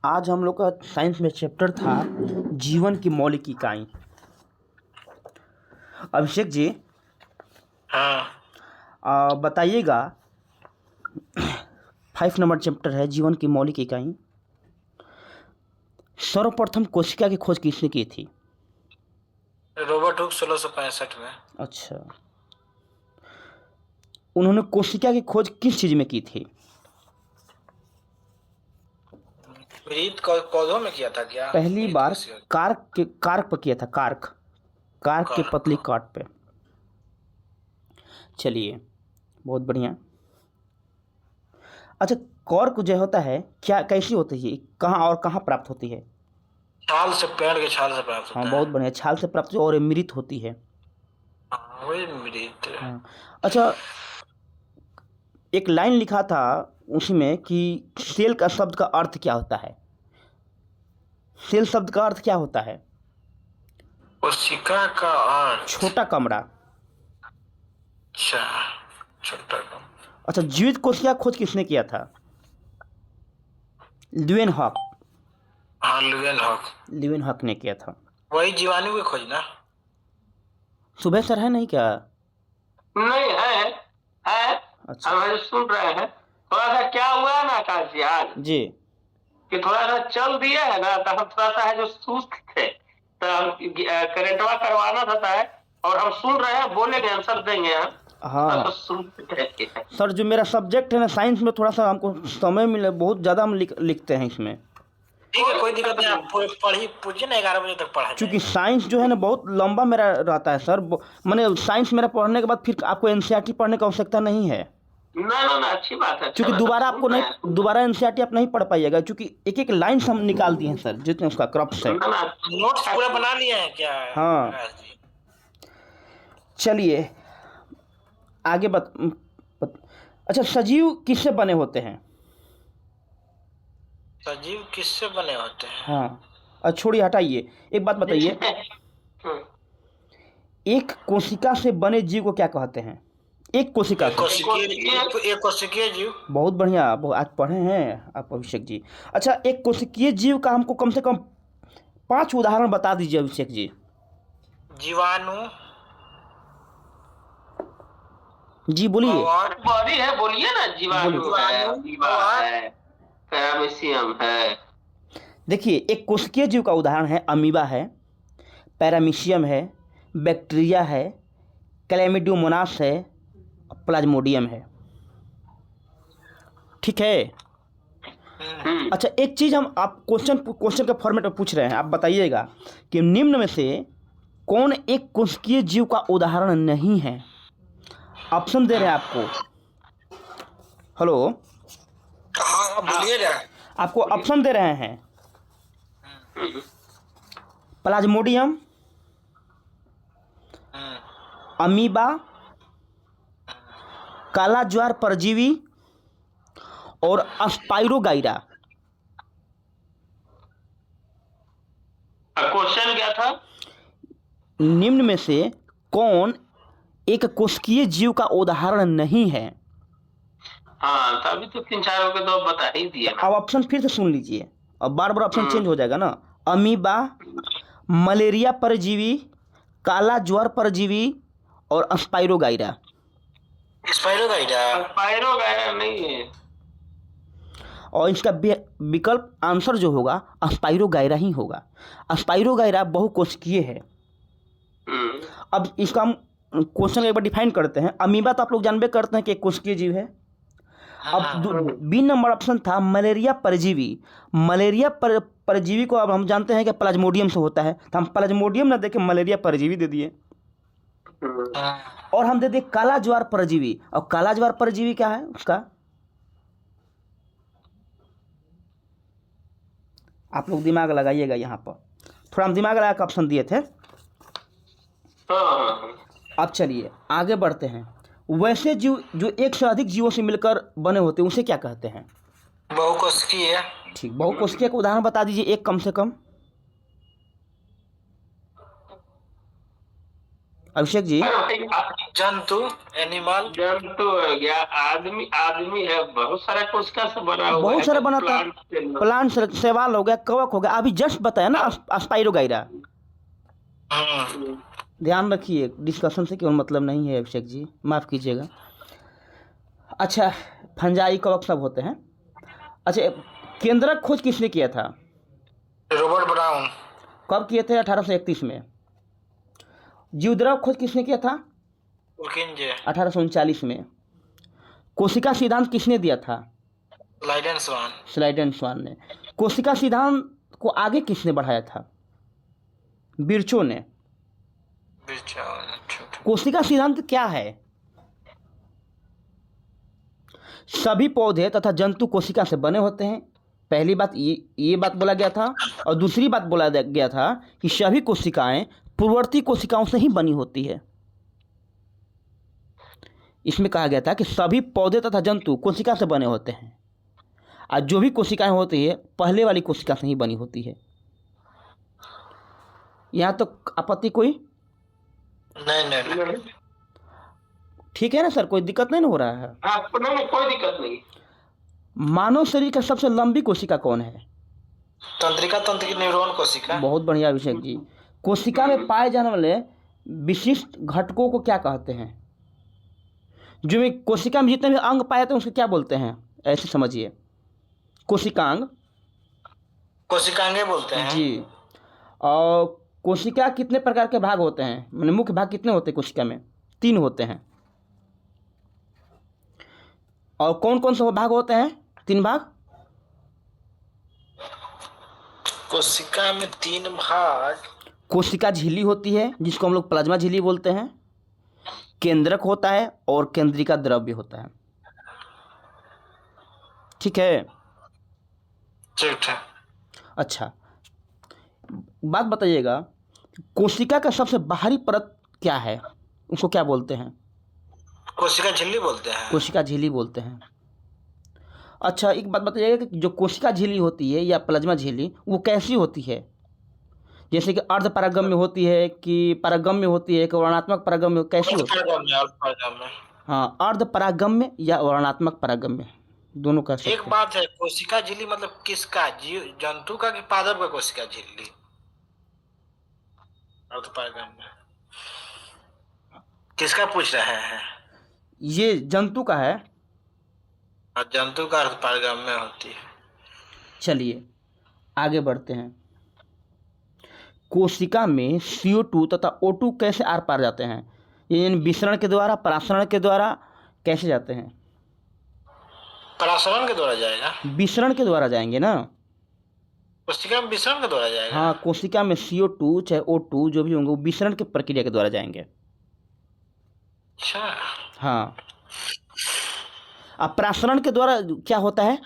आज हम लोग का साइंस में चैप्टर था जीवन की मौलिक इकाई। अभिषेक जी हाँ बताइएगा 5 नंबर चैप्टर है जीवन की मौलिक इकाई। सर्वप्रथम कोशिका की खोज किसने की थी? रॉबर्ट हुक 1665 में। अच्छा, उन्होंने कोशिका की खोज किस चीज में की थी? मृत पौधों में किया था क्या? पहली मृत बार कोशिका। कार्क पर किया था। कार्क के पतली काट पे। चलिए, बहुत बढ़िया। अच्छा, कॉर्क जो होता है क्या, कैसी होती है, कहाँ और कहाँ प्राप्त होती है? छाल से, पेड़ के छाल से प्राप्त हाँ, होता बहुत है। बढ़िया, छाल से प्राप्त और ये मृत होती है। हाँ, वही मृत। हाँ। अच्छा, एक लाइन लिखा था उसमें कि सेल का शब्द का अर्थ क्या होता है? सेल शब्द का अर्थ क्या होता है? कोशिका का अर्थ। छोटा कमरा। अच्छा, छोटा कम। अच्छा, जीवित कोशिका खोज किसने किया था? ल्यूवेनहॉक। हाँ, ल्यूवेनहॉक ने किया था। वही जीवाणु की खोज ना। सुबह सर है नहीं क्या? नहीं है, है। अच्छा हम सुन रहे हैं। थोड़ा सा क्या हुआ है ना आकाश जी आज, जी। कि थोड़ा सा चल दिया है ना, तो हम थोड़ा सा है जो सुस्त थे, तो हम करेंटवा करवाना था है, और हम सुन रहे हैं, बोलेंगे आंसर देंगे हम। हाँ तो सुनते हैं। सर, जो मेरा सब्जेक्ट है ना साइंस में, थोड़ा सा हमको समय मिले, बहुत ज़्यादा हम लिखते हैं इसमें। ठीक है, कोई दिक्कत नहीं। आप पढ़ी पूछिए ना, 11 बजे तक पढ़ा क्योंकि जाएगा। साइंस जो है ना बहुत लंबा मेरा रहता है सर। मैंने साइंस मेरा पढ़ने के बाद फिर आपको एनसीईआरटी पढ़ने की आवश्यकता नहीं है। ना अच्छी बात है। क्योंकि दोबारा आपको नहीं, दोबारा एनसीईआरटी आप नहीं पढ़ पाइएगा, क्योंकि एक एक लाइन हम निकाल दिए हैं सर, जितने उसका क्रप्स है। नोट्स पूरा बना लिए हैं क्या? हाँ। आकाश जी, चलिए आगे अच्छा, सजीव किससे बने होते हैं? सजीव किससे बने होते हैं? हाँ, अच्छा छोड़िए, हटाइए, एक बात बताइए, एक कोशिका से बने जीव को क्या कहते हैं? एक कोशिका से। एक कोशिकीय जीव। बहुत बढ़िया, आज पढ़े हैं आप अभिषेक जी। अच्छा, एक कोशिकीय जीव का हमको कम से कम 5 उदाहरण बता दीजिए अभिषेक जी। जीवाणु। जी बोलिए। बॉडी है, बोलिए ना। जीवाणु है, पैरामीशियम है। देखिए, एक कोशिकीय जीव का उदाहरण है अमीबा है, पैरामीशियम है, बैक्टीरिया है, क्लैमिडोमोनास है, प्लाज्मोडियम है। ठीक है। अच्छा, एक चीज़ हम आप क्वेश्चन के फॉर्मेट में पूछ रहे हैं, आप बताइएगा कि निम्न में से कौन एक कोशिकीय जीव का उदाहरण नहीं है? ऑप्शन दे रहे हैं आपको। हेलो, हाँ, बोलिए ना। आपको ऑप्शन दे रहे हैं। प्लाज्मोडियम, अमीबा, काला ज्वार परजीवी और स्पाइरोगाइरा। क्वेश्चन क्या था? निम्न में से कौन एक कोशिकीय जीव का उदाहरण नहीं है? हाँ, तो अभी तो 3-4 के तो बता ही दिए। अब ऑप्शन फिर से सुन लीजिए, अब बार बार ऑप्शन चेंज हो जाएगा ना। अमीबा, मलेरिया परजीवी, काला ज्वार परजीवी और स्पाइरोगाइरा। स्पाइरोगाइरा नहीं है, और इसका विकल्प आंसर जो होगा स्पाइरोगाइरा ही होगा। स्पाइरोगाइरा बहुकोशिकीय है। अब इसका हम क्वेश्चन एक बार डिफाइन करते हैं। अमीबा तो आप लोग जानबे करते हैं कि एक कोशिकीय जीव है। अब बी नंबर ऑप्शन था मलेरिया परजीवी। मलेरिया परजीवी को अब हम जानते हैं कि प्लाज्मोडियम से होता है, तो हम प्लाज्मोडियम ना देके मलेरिया परजीवी दे दिए। और हम दे दिए काला ज्वार परजीवी। और काला ज्वार परजीवी क्या है उसका? आप लोग दिमाग लगाइएगा, यहाँ पर थोड़ा हम दिमाग लगा के ऑप्शन दिए थे। अब चलिए आगे बढ़ते हैं। वैसे जीव जो एक से अधिक जीवों से मिलकर बने होते हैं उसे क्या कहते हैं? बहुकोशिकीय। ठीक, बहुकोशिकीय का उदाहरण बता दीजिए एक, कम से कम। अभिषेक जी, अरे भाई जंतु, एनिमल, जंतु हो गया, आदमी आदमी है, बहुत सारा कोशिका से बना हुआ बहुत है, सारा तो बना था। प्लांट से प्लांट से शैवाल हो गया, कवक हो गया, अभी जस्ट बताया ना स्पाइरोगाइरा। ध्यान रखिए, डिस्कशन से केवल मतलब नहीं है अभिषेक जी, माफ़ कीजिएगा। अच्छा, फंजाई कवक सब होते हैं। अच्छा, केंद्रक खोज किसने किया था? रॉबर्ट ब्राउन, कब किए थे? 1831 में। जीवद्रव खोज किसने किया था? उर्किंजे, 1839 में। कोशिका सिद्धांत किसने दिया था? लाइडेनस्वान, स्लाइडेनस्वान ने। कोशिका सिद्धांत को आगे किसने बढ़ाया था? बिरचो ने। कोशिका सिद्धांत क्या है? सभी पौधे तथा जंतु कोशिका से बने होते हैं। पहली बात ये बात बोला गया था, और दूसरी बात बोला गया था कि सभी कोशिकाएं पूर्ववर्ती कोशिकाओं से ही बनी होती है। इसमें कहा गया था कि सभी पौधे तथा जंतु कोशिका से बने होते हैं, और जो भी कोशिकाएं होती है पहले वाली कोशिका से ही बनी होती है। यहाँ तो आपत्ति कोई? नहीं, ठीक है ना सर, कोई दिक्कत नहीं ना हो रहा है? नहीं, कोई दिक्कत नहीं। मानव शरीर का सबसे लंबी कोशिका कौन है? तंत्रिका, तंत्र की न्यूरॉन कोशिका। बहुत बढ़िया अभिषेक जी। कोशिका में पाए जाने वाले विशिष्ट घटकों को क्या कहते हैं? जो भी कोशिका में जितने भी अंग पाए जाते हैं उसको क्या बोलते हैं? ऐसे समझिए, कोशिकांग, कोशिकांगे बोलते हैं जी। और कोशिका कितने प्रकार के भाग होते हैं? मैंने मुख्य भाग कितने होते हैं कोशिका में? 3 होते हैं। और कौन कौन से भाग होते हैं? 3 भाग। कोशिका में 3 भाग। कोशिका झिल्ली होती है जिसको हम लोग प्लाज्मा झिल्ली बोलते हैं, केंद्रक होता है, और केंद्रिका द्रव्य होता है। ठीक है? ठीक है। अच्छा, बात बताइएगा, कोशिका का सबसे बाहरी परत क्या है? उसको क्या बोलते हैं? कोशिका झिल्ली बोलते हैं। कोशिका झिल्ली बोलते हैं। अच्छा, एक बात बताइएगा कि जो कोशिका झिल्ली होती है या प्लाज्मा झिल्ली, वो कैसी होती है? जैसे कि अर्ध परागम्य होती है कि परागम्य होती है कि वर्णात्मक परागम्य, कैसी होती है? हाँ, अर्ध परागम्य या वर्णात्मक परागम्य, दोनों कह सकते एक हैं। बात है, कोशिका झिल्ली मतलब किसका? जीव जंतु का कि पादप का कोशिका झिल्ली? किसका पूछ रहे हैं? ये जंतु का है। और जंतु का अर्थ पारगम्य होती है। चलिए आगे बढ़ते हैं। कोशिका में CO2 तथा O2 कैसे आर पार जाते हैं? ये विसरण के द्वारा, परासरण के द्वारा, कैसे जाते हैं? परासरण के द्वारा जाएगा। विसरण के द्वारा जाएंगे ना? कोशिका में विसरण के द्वारा जाएगा। हाँ, कोशिका में CO2 चाहे O2 जो भी होंगे वो विसरण की प्रक्रिया के द्वारा जाएंगे। अच्छा। हाँ, अब परासरण के द्वारा क्या होता है?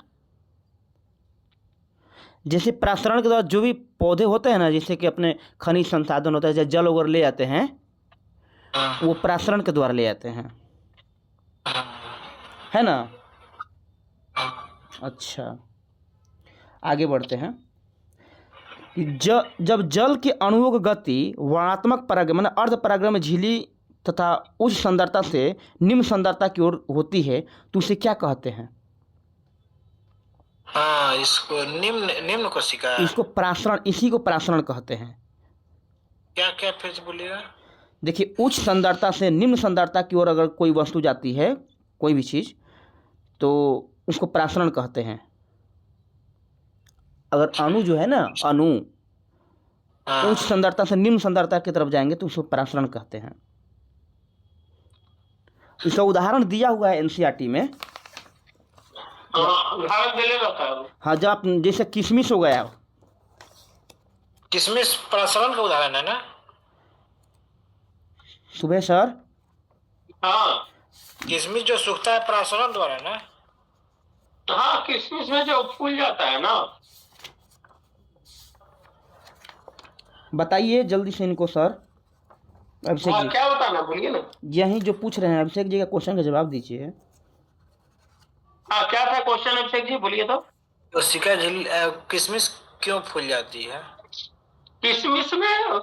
जैसे परासरण के द्वारा जो भी पौधे होते हैं ना, जैसे कि अपने खनिज संसाधन होता है, जैसे जल वगैरह ले जाते हैं, वो परासरण के द्वारा ले जाते हैं, है ना? अच्छा, आगे बढ़ते हैं कि जब जल के अणुओं की गति वर्णात्मक परागमन अर्ध परागमन झिल्ली तथा उच्च सांद्रता से निम्न सांद्रता की ओर होती है तो उसे क्या कहते हैं? हाँ, इसको निम्न कोशिका। इसको परासरण, इसी को परासरण कहते हैं। क्या क्या फिर से बोलिएगा? देखिए, उच्च सांद्रता से निम्न सांद्रता की ओर अगर कोई वस्तु जाती है, कोई भी चीज़, तो उसको परासरण कहते हैं। अगर अणु जो है ना, अणु उच्च सांद्रता से निम्न सांद्रता की तरफ जाएंगे तो उसको परासरण कहते हैं। इसका उदाहरण दिया हुआ है NCERT में। उदाहरण दे लेता है। हाँ, जब आप जैसे किशमिश हो गया, किशमिश परासरण का उदाहरण है ना? सुबह सर, हाँ, किशमिश जो सूखता है परासरण द्वारा ना? हाँ, किशमिश में जो फूल जाता है ना। बताइए जल्दी से इनको सर। अभिषेक जी, क्या बताना, बोलिए ना। यही जो पूछ रहे हैं अभिषेक जी का क्वेश्चन का जवाब दीजिए। हाँ, क्या था क्वेश्चन अभिषेक जी, बोलिए तो। कोशिका झिल्ली किशमिश क्यों फूल जाती है? किशमिश में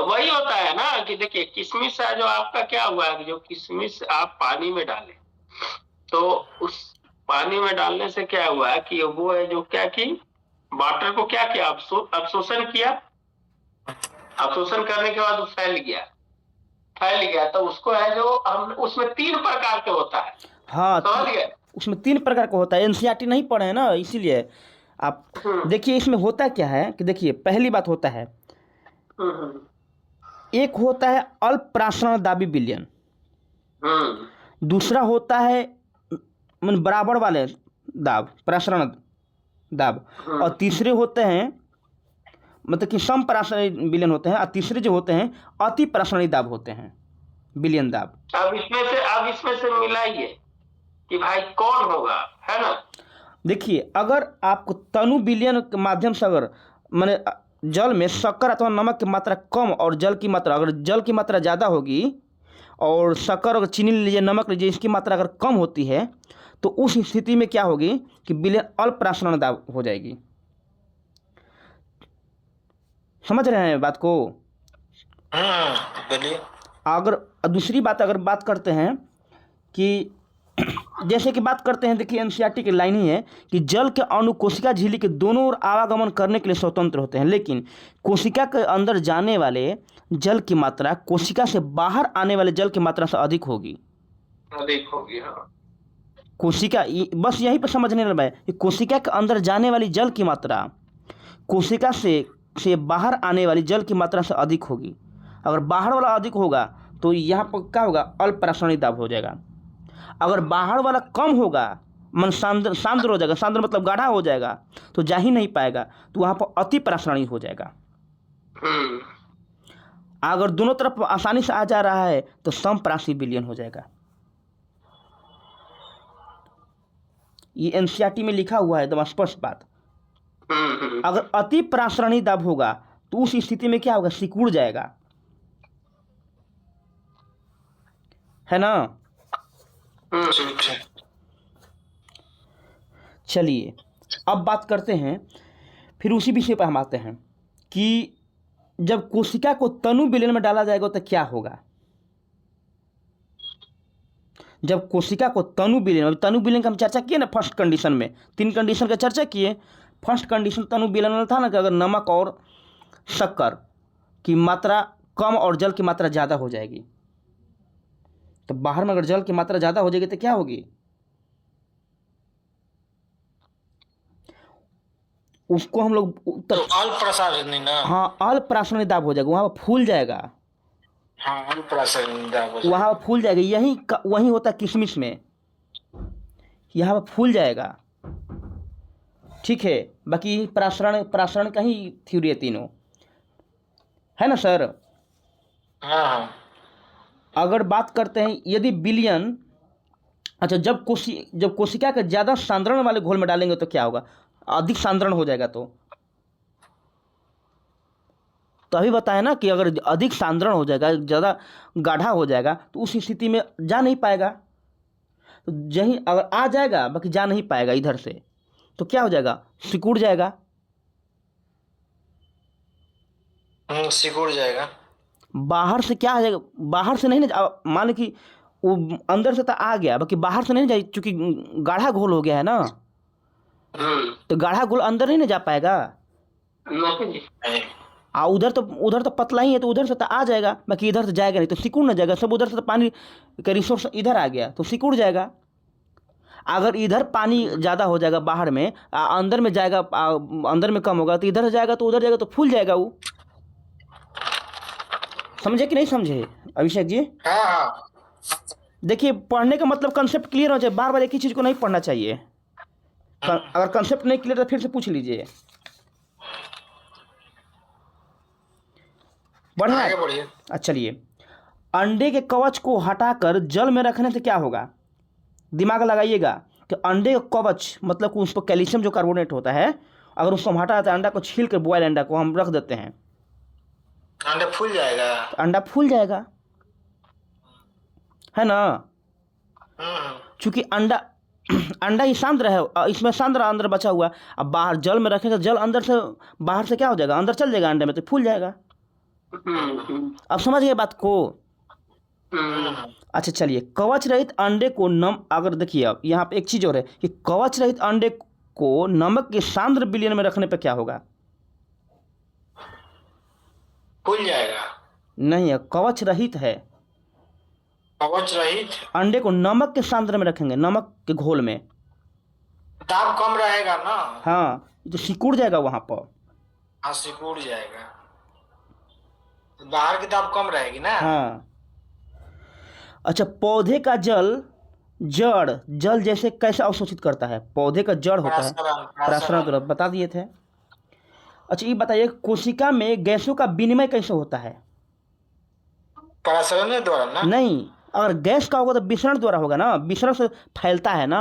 वही होता है ना कि देखिए किशमिश है जो आपका क्या हुआ है कि जो किशमिश आप पानी में डालें तो उस पानी में डालने से क्या हुआ है कि वो है जो क्या की वाटर को क्या किया अवशोषण किया। अवशोषण करने के बाद वो फैल गया तो उसको है जो हम उसमें 3 प्रकार के होता है। हाँ, समझ गए। उसमें 3 प्रकार का होता है। एनसीईआरटी नहीं पढ़े हैं ना, इसीलिए आप देखिए इसमें होता क्या है कि देखिए पहली बात होता है, एक होता है अल्पप्राशरण दाबी विलयन, दूसरा होता है बराबर वाले दाब प्राशरण दाब, और तीसरे होते हैं मतलब कि सम प्राशरणी विलयन होते हैं, और तीसरे जो होते हैं अति प्राशरणी दाब होते हैं, विलयन दाब। अब इसमें से मिलाइए कि भाई कौन होगा, है ना। देखिए अगर आपको तनु विलयन के माध्यम से अगर माने जल में शक्कर अथवा नमक की मात्रा कम और जल की मात्रा, अगर जल की मात्रा ज़्यादा होगी और शक्कर अगर चीनी लीजिए नमक लीजिए इसकी मात्रा अगर कम होती है तो उस स्थिति में क्या होगी कि विलयन अल्पप्राशरण दाब हो जाएगी। समझ रहे हैं बात को। बोलिए। अगर दूसरी बात अगर बात करते हैं कि जैसे कि बात करते हैं, देखिए एनसीईआरटी की लाइन ही है कि जल के अणु कोशिका झिल्ली के दोनों ओर आवागमन करने के लिए स्वतंत्र होते हैं, लेकिन कोशिका के अंदर जाने वाले जल की मात्रा कोशिका से बाहर आने वाले जल की मात्रा से अधिक होगी। हाँ। कोशिका बस यहीं पर समझने लगा है कि कोशिका के अंदर जाने वाली जल की मात्रा कोशिका से बाहर आने वाली जल की मात्रा से अधिक होगी। अगर बाहर वाला अधिक होगा तो यहाँ पर क्या होगा, अल्पप्राशरणी दाब हो जाएगा। अगर बाहर वाला कम होगा मन सांद्र हो जाएगा, सांद्र मतलब गाढ़ा हो जाएगा तो जा ही नहीं पाएगा, तो वहाँ पर अति प्राशरणी हो जाएगा। अगर दोनों तरफ आसानी से आ जा रहा है तो समप्राशी विलयन हो जाएगा। ये एनसीईआरटी में लिखा हुआ है एकदम स्पष्ट बात। अगर अति प्राशरणी दाब होगा तो उस स्थिति में क्या होगा, सिकुड़ जाएगा, है ना। चलिए अब बात करते हैं, फिर उसी विषय पर हम आते हैं कि जब कोशिका को तनु विलयन में डाला जाएगा तो क्या होगा। जब कोशिका को तनु विलयन का हम चर्चा किए ना फर्स्ट कंडीशन में, 3 कंडीशन का चर्चा किए। फर्स्ट कंडीशन तनु विलयन में था ना कि अगर नमक और शक्कर की मात्रा कम और जल की मात्रा ज़्यादा हो जाएगी, तो बाहर में अगर जल की मात्रा ज़्यादा हो जाएगी तो क्या होगी, उसको हम लोग तो अल्पप्राशरणी ना। हाँ, अल्पप्राशरणी दाब हो जाएगा, वहाँ पर फूल जाएगा। हाँ, अल्पप्राशरणी दाब हो वहाँ पर फूल जाएगा, वही होता है किशमिश में, यहाँ पर फूल जाएगा। ठीक है, बाकी प्राशरण का ही थ्योरी है तीनों, है ना सर। हाँ। अगर बात करते हैं यदि विलयन, अच्छा जब कोशिका के ज़्यादा सांद्रण वाले घोल में डालेंगे तो क्या होगा, अधिक सांद्रण हो जाएगा। तो अभी बताया ना कि अगर अधिक सांद्रण हो जाएगा, ज़्यादा गाढ़ा हो जाएगा तो उस स्थिति में जा नहीं पाएगा, तो यही अगर आ जाएगा बाकी जा नहीं पाएगा इधर से, तो क्या हो जाएगा, सिकुड़ जाएगा। सिकुड़ जाएगा। बाहर से क्या आ जाएगा, बाहर से नहीं ना, मान लो कि वो अंदर से तो आ गया बाकी बाहर से नहीं जाए, चूँकि गाढ़ा घोल हो गया है ना, तो गाढ़ा घोल अंदर नहीं ना जा पाएगा। उधर तो पतला ही है तो उधर से तो आ जाएगा बाकी इधर से जाएगा नहीं, तो सिकुड़ ना जाएगा। सब उधर से तो पानी का रिसोर्स इधर आ गया तो सिकुड़ जाएगा। अगर इधर पानी ज़्यादा हो जाएगा बाहर में, अंदर में जाएगा, अंदर में कम होगा, तो इधर जाएगा तो उधर जाएगा तो फूल जाएगा वो। समझे कि नहीं समझे अभिषेक जी। हाँ। देखिए पढ़ने का मतलब कंसेप्ट क्लियर हो जाए, बार बार एक ही चीज़ को नहीं पढ़ना चाहिए। अगर कंसेप्ट नहीं क्लियर तो फिर से पूछ लीजिए। बढ़िया। अच्छा चलिए, अंडे के कवच को हटाकर जल में रखने से क्या होगा, दिमाग लगाइएगा कि अंडे का कवच मतलब उस पर कैल्शियम जो कार्बोनेट होता है, अगर उसको हम हटा देते हैं, अंडा को छील कर बॉयल अंडा को हम रख देते हैं, अंडा फूल जाएगा। अंडा फूल जाएगा, है ना। चूंकि अंडा ही सांद्र है, इसमें सांद्र अंदर बचा हुआ, अब बाहर जल में रखेंगे जल अंदर से बाहर से क्या हो जाएगा, अंदर चल जाएगा अंडे में, तो फूल जाएगा। अब समझ गए बात को। हम्म। अच्छा चलिए, कवच रहित अंडे को अगर देखिए अब यहाँ पे एक चीज और है कि कवच रहित अंडे को नमक के सांद्र विलयन में रखने पे क्या होगा? फूल जाएगा। नहीं है, कवच रहित है। कवच रहित अंडे को नमक के सांद्र में रखेंगे, नमक के घोल में। दाब कम रहेगा ना। हाँ, तो सिकुड़ जाएगा वहां पर। हाँ, सिकुड़ जाएगा। तो बाहर की दाब कम रहेगी ना। हाँ। अच्छा, पौधे का जल जैसे कैसे अवशोषित करता है? पौधे का जड़ होता है परासरण द्वारा, बता दिए थे। अच्छा ये बताइए, कोशिका में गैसों का विनिमय कैसे होता है? परासरण द्वारा ना। नहीं, अगर गैस का होगा तो विसरण द्वारा होगा ना, विसरण से फैलता है ना।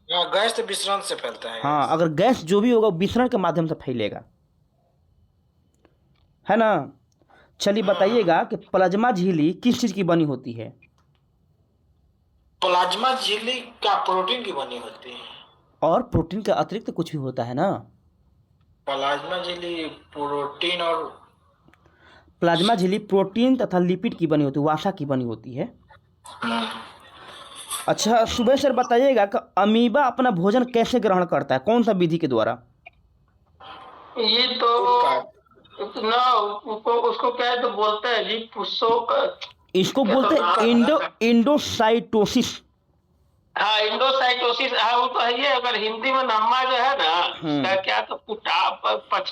हाँ, गैस तो विसरण से फैलता है। हाँ, अगर गैस जो भी होगा विसरण के माध्यम से फैलेगा, है ना। चलिए बताइएगा कि प्लाज्मा झिल्ली किस चीज की बनी होती है? प्लाज्मा झिल्ली क्या प्रोटीन की बनी होती है? और प्रोटीन के अतिरिक्त कुछ भी होता है ना। प्लाज्मा झिल्ली प्रोटीन और प्लाज्मा झिल्ली प्रोटीन तथा लिपिड की बनी होती है, वसा की बनी होती है। अच्छा सुबह सर बताइएगा कि अमीबा अपना भोजन कैसे ग्रहण करता है, कौन सा विधि के द्वारा? ये तो ना उसको क्या है तो बोलते हैं जी, इसको क्या बोलते तो हैं नाम इंडोसाइटोसिस। हाँ, इंडोसाइटोसिस। हाँ, वो तो है ही। अगर हिंदी में नम्मा जो है ना, उसका क्या तो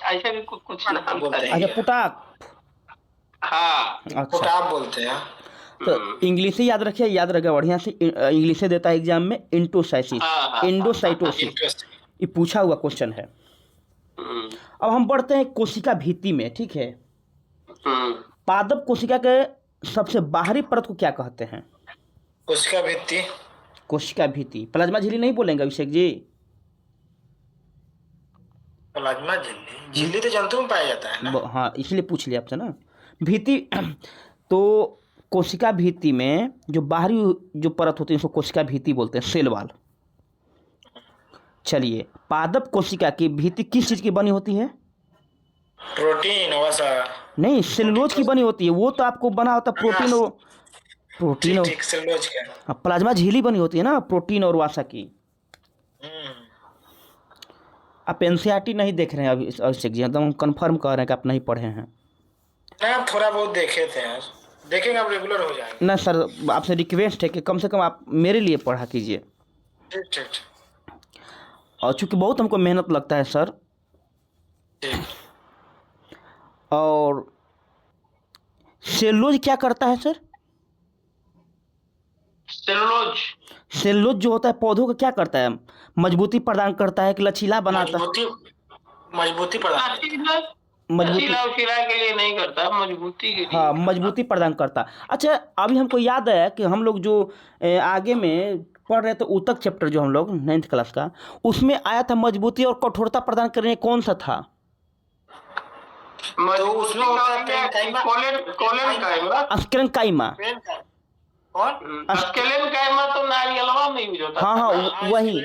ऐसे भी कुछ नाम बोलते हैं। अच्छा पुटाक। हाँ, अच्छा पोटाप बोलते हैं। तो इंग्लिश से याद रखिए, याद रहेगा बढ़िया से। इंग्लिश से देता है एग्जाम में इंडोसाइसिस, इंडोसाइटोसिस, ये पूछा हुआ क्वेश्चन है। अब हम बढ़ते हैं कोशिका भित्ति में, ठीक है। पादप कोशिका के सबसे बाहरी परत को क्या कहते हैं? कोशिका भित्ति। कोशिका भित्ति। प्लाज्मा झिल्ली नहीं बोलेंगे अभिषेक जी? प्लाज्मा झिल्ली, झिल्ली तो जंतु में पाया जाता है ना। हाँ, इसलिए पूछ लिया आपसे ना भित्ति। तो कोशिका भित्ति में जो बाहरी जो परत होती है उसको कोशिका भित्ति बोलते हैं, सेल वाल। चलिए, पादप कोशिका की भित्ति किस चीज की बनी होती है? प्रोटीन वसा। नहीं, सेलुलोज की बनी होती है। वो तो आपको बना होता प्रोटीन और ठीक सेलुलोज का। हाँ, प्लाज्मा झिल्ली बनी होती है ना प्रोटीन और वसा की। आप एनसीईआरटी नहीं देख रहे हैं अभी अभिषेक जी, एकदम कंफर्म कर रहे हैं कि आप नहीं पढ़े हैं ना। थोड़ा बहुत देखे थे यार, देखेंगे अब रेगुलर हो जाएंगे ना। सर आपसे रिक्वेस्ट है कि कम से कम आप मेरे लिए पढ़ा कीजिए। ठीक ठीक। और चूँकि बहुत हमको मेहनत लगता है सर। और सेलुलोज क्या करता है सर? सेलुलोज जो होता है पौधों का क्या करता है? मजबूती प्रदान करता है कि लचीला बनाता है? मजबूती प्रदान। मजबूती के लिए नहीं करता, मजबूती के लिए। हाँ, मजबूती प्रदान करता। अच्छा अभी हमको याद है कि हम लोग जो आगे में पढ़ रहे थे उतक चैप्टर जो हम लोग 9th क्लास का, उसमें आया था मजबूती और कठोरता प्रदान करने, कौन सा था? तो उसमें अस्केलेनकाइमा। तो नारियलवा में यूज होता है। हाँ हाँ, वही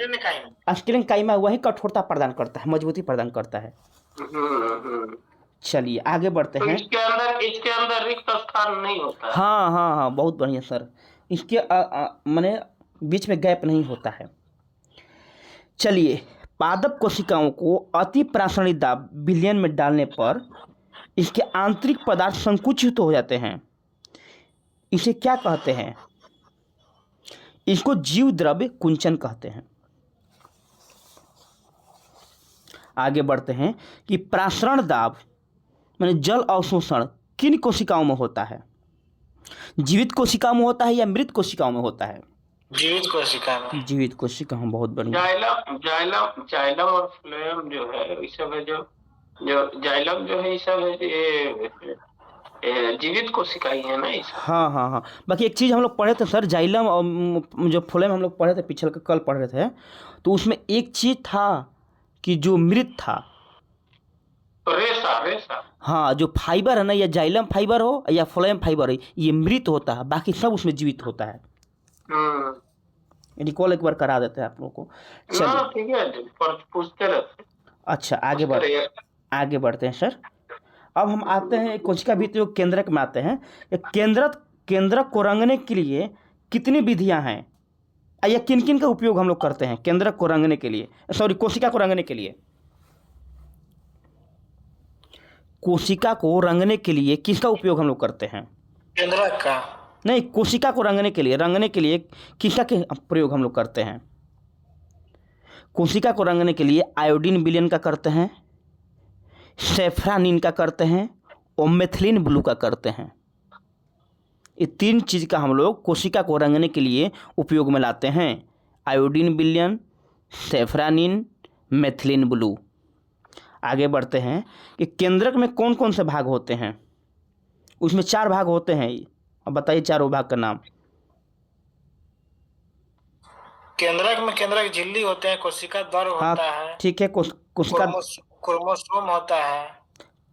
अस्केलेनकाइमा, वही कठोरता प्रदान करता है, मजबूती प्रदान करता है। चलिए आगे बढ़ते हैं। इसके अंदर रिक्त स्थान नहीं होता है। हाँ हाँ हाँ, बहुत बढ़िया सर। इसके माने बीच में गैप नहीं होता है। चलिए, पादप कोशिकाओं को अति प्रासरणिक दाब विलयन में डालने पर इसके आंतरिक पदार्थ संकुचित हो जाते हैं। इसे क्या कहते हैं? इसको जीव द्रव्य कुंचन कहते हैं। आगे बढ़ते हैं कि प्रासरण दाब माने जल अवशोषण किन कोशिकाओं में होता है? जीवित कोशिकाओं में होता है या मृत कोशिकाओं में होता है? जीवित कोशिका में। जीवित कोशिका में, बहुत बढ़िया। जाइलम और फ्लोएम जो है ये सब है, जो जाइलम जो है ये सब है, ये जीवित कोशिका ही है ना इस। हाँ हाँ हाँ, बाकी एक चीज़ हम लोग पढ़े थे सर, जाइलम और जो फ्लोएम हम लोग पढ़े थे पिछले कल पढ़ रहे थे, तो उसमें एक चीज़ था कि जो मृत था, रेशा। हाँ, जो फाइबर है ना, या जाइलम फाइबर हो या फ्लोएम फाइबर हो, ये मृत होता है, बाकी सब उसमें जीवित होता है। रिकॉल एक बार करा देते हैं आप लोगों को। चलिए ठीक है, पूछते रहते। अच्छा आगे बढ़ते हैं सर। अब हम आते हैं कोशिका भित्ति व केंद्रक में आते हैं। केंद्रक को रंगने के लिए कितनी विधियां हैं या किन किन का उपयोग हम लोग करते हैं केंद्रक को रंगने के लिए, सॉरी कोशिका को रंगने के लिए? कोशिका को रंगने के लिए किसका उपयोग हम लोग करते हैं? केंद्रक का। नहीं, कोशिका को रंगने के लिए किसका के प्रयोग हम लोग करते हैं? कोशिका को रंगने के लिए आयोडीन विलयन का करते हैं, सेफ्रानिन का करते हैं और मेथिलीन ब्लू का करते हैं। ये 3 चीज़ का हम लोग कोशिका को रंगने के लिए उपयोग में लाते हैं। आयोडीन विलयन, सेफ्रानिन, मेथिलीन ब्लू। आगे बढ़ते हैं कि केंद्रक में कौन कौन से भाग होते हैं? उसमें 4 भाग होते हैं। अब बताइए चारों भाग का नाम। केंद्रक में केंद्रक झिल्ली होते हैं, कोशिका द्रव होता है, ठीक है। कोशिका क्रोमोसोम होता है,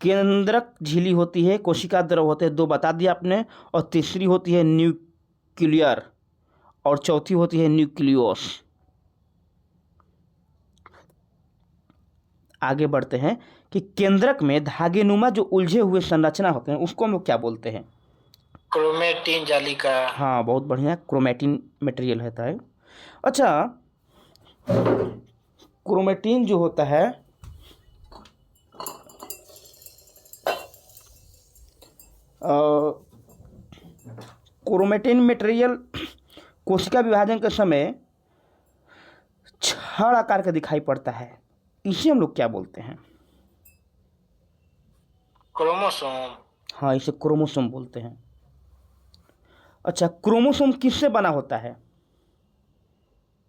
केंद्रक झिल्ली होती है, कोशिका द्रव होते हैं, 2 बता दिया आपने। और तीसरी होती है न्यूक्लियर और चौथी होती है न्यूक्लियोस। आगे बढ़ते हैं कि केंद्रक में धागेनुमा जो उलझे हुए संरचना होते हैं उसको हम लोग क्या बोलते हैं? क्रोमेटिन जालिका। हाँ, बहुत बढ़िया, क्रोमेटिन मटेरियल होता है। अच्छा, क्रोमेटिन जो होता है क्रोमेटिन मटेरियल कोशिका विभाजन के समय छड़ आकार का दिखाई पड़ता है, इसे हम लोग क्या बोलते हैं? क्रोमोसोम। हाँ, इसे क्रोमोसोम बोलते हैं। अच्छा, क्रोमोसोम किससे बना होता है?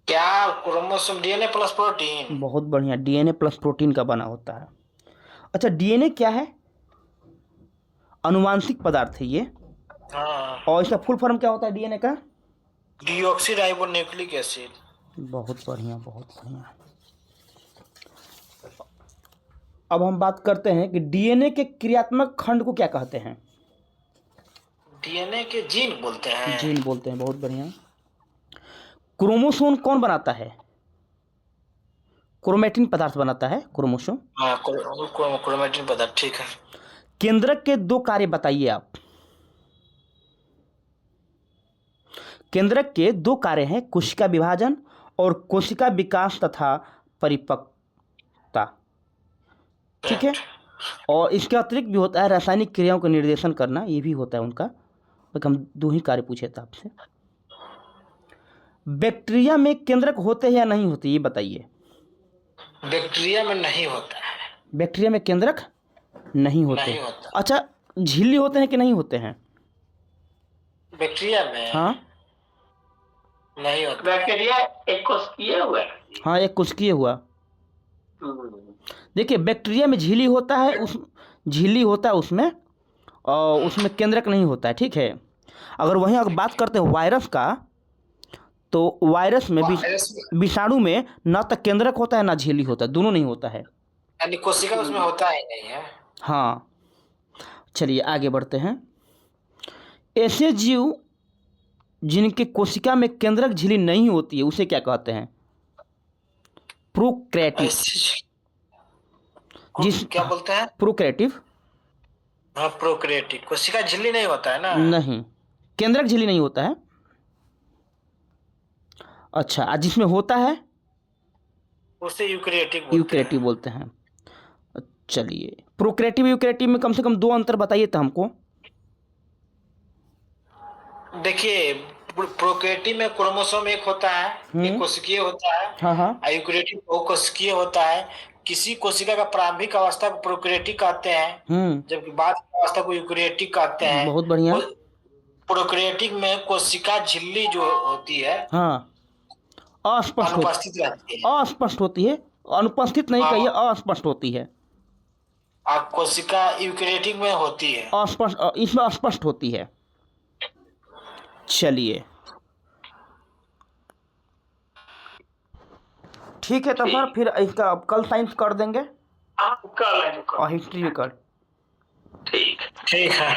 क्या क्रोमोसोम डीएनए प्लस प्रोटीन। बहुत बढ़िया, डीएनए प्लस प्रोटीन का बना होता है। अच्छा, डीएनए क्या है? अनुवांशिक पदार्थ है ये। हाँ। और इसका फुल फॉर्म क्या होता है डीएनए का? Deoxyribonucleic acid. बहुत बढ़िया, बहुत बढ़िया। अब हम बात करते हैं कि डीएनए के क्रियात्मक खंड को क्या कहते हैं? डीएनए के जीन बोलते हैं। जीन बोलते हैं, बहुत बढ़िया। क्रोमोसोम कौन बनाता है? क्रोमेटिन पदार्थ बनाता है क्रोमोसोम। हाँ, क्रोमेटिन पदार्थ, ठीक है। केंद्रक के 2 कार्य बताइए आप। केंद्रक के 2 कार्य हैं, कोशिका विभाजन और कोशिका विकास तथा परिपक्वता, ठीक है। और इसके अतिरिक्त भी होता है रासायनिक क्रियाओं का निर्देशन करना, ये भी होता है उनका। तो हम 2 ही कार्य पूछे थे आपसे। बैक्टीरिया में केंद्रक होते हैं या नहीं होते, ये बताइए। बैक्टीरिया में नहीं होता है। बैक्टीरिया में केंद्रक नहीं होते। नहीं होता। अच्छा, झिल्ली होते हैं कि नहीं होते हैं? बैक्टीरिया में हाँ, नहीं होता। बैक्टीरिया एक कोशिकीय हुआ है। हाँ, एक कोशिकीय हुआ। देखिए, बैक्टीरिया में झिल्ली होता है, उसमें, और उसमें केंद्रक नहीं होता है, ठीक है। अगर बात करते हैं वायरस का, तो वायरस में विषाणु में न तो केंद्रक होता है ना झिल्ली होता है, दोनों नहीं होता है, यानी कोशिका उसमें होता ही नहीं है। हाँ। चलिए आगे बढ़ते हैं। ऐसे जीव जिनके कोशिका में केंद्रक झिल्ली नहीं होती है उसे क्या कहते हैं? प्रोकैरियोटिक। क्या बोलते हैं? प्रोकैरियोटिक। हाँ, प्रोकैरियोटिक। कोशिका झिल्ली नहीं होता है ना। नहीं, केंद्रक झिल्ली नहीं होता है। अच्छा, जिसमें होता है उसे यूकैरियोटिक बोलते हैं। चलिए, प्रोकैरियोटिक यूकैरियोटिक में कम से कम 2 अंतर बताइए तो हमको। देखिए, प्रोकैरियोटिक में क्रोमोसोम एक होता है, एक कोशिकीय होता है। हाँ हाँ। यूकैरियोटिक बहुकोशिकीय होता है। किसी कोशिका का प्रारंभिक अवस्था को प्रोकैरियोटिक कहते हैं, जबकि बाद की अवस्था को यूकैरियोटिक कहते हैं। बहुत बढ़िया। प्रोकैरियोटिक में कोशिका झिल्ली जो होती है, हाँ, अनुपस्थित रहती है। अस्पष्ट होती है, अनुपस्थित नहीं कहिए, अस्पष्ट होती है। कोशिका यूकैरियोटिक में होती है, अस्पष्ट, इसमें अस्पष्ट होती है। चलिए, ठीक है, तो सर फिर इसका कल साइंस कर देंगे कल है और हिस्ट्री भी कर। ठीक ठीक है।